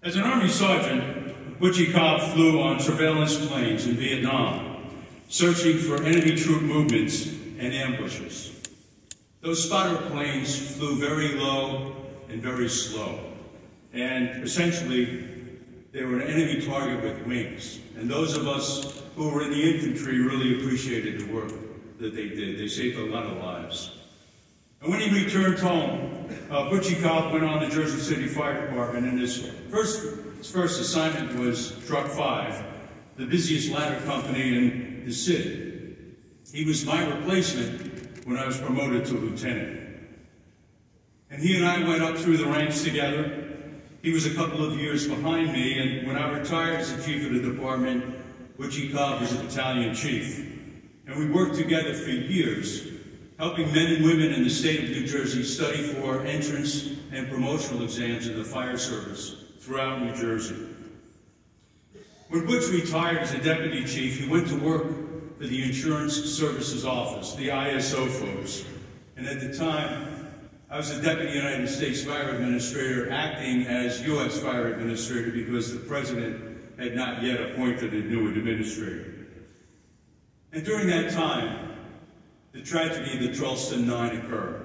As an Army sergeant, Butch Cobb flew on surveillance planes in Vietnam, searching for enemy troop movements and ambushes. Those spotter planes flew very low and very slow, and essentially they were an enemy target with wings. And those of us who were in the infantry really appreciated the work that they did. They saved a lot of lives. And when he returned home, Butch Cobb went on the Jersey City Fire Department, and his first assignment was Truck 5, the busiest ladder company in the city. He was my replacement when I was promoted to lieutenant. And he and I went up through the ranks together. He was a couple of years behind me, and when I retired as the chief of the department, Butch Cobb was a battalion chief. And we worked together for years, helping men and women in the state of New Jersey study for entrance and promotional exams in the fire service throughout New Jersey. When Butch retired as a deputy chief, he went to work for the Insurance Services Office, the ISO folks. And at the time, I was the Deputy United States Fire Administrator acting as U.S. Fire Administrator because the President had not yet appointed a new administrator. And during that time, the tragedy of the Charleston 9 occurred.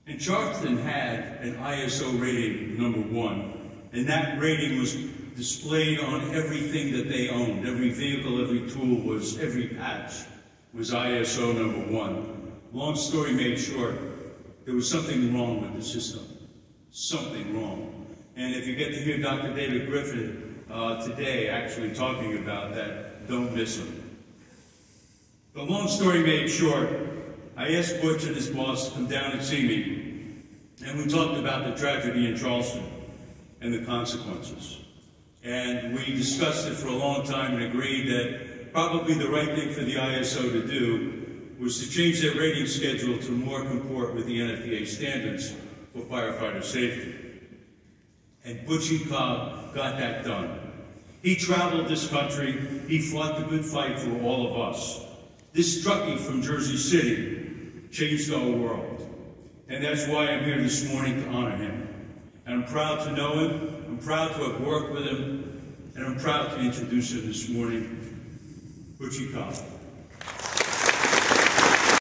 And Charleston had an ISO rating #1, and that rating was displayed on everything that they owned. Every vehicle, every tool, every patch was ISO #1. Long story made short, there was something wrong with the system. Something wrong. And if you get to hear Dr. David Griffin today actually talking about that, don't miss him. The long story made short, I asked Butch and his boss to come down and see me, and we talked about the tragedy in Charleston and the consequences. And we discussed it for a long time and agreed that probably the right thing for the ISO to do was to change their rating schedule to more comport with the NFPA standards for firefighter safety. And Butch Cobb got that done. He traveled this country, he fought the good fight for all of us. This truckie from Jersey City changed our world. And that's why I'm here this morning to honor him. And I'm proud to know him, I'm proud to have worked with him, and I'm proud to introduce him this morning, Butch Cobb.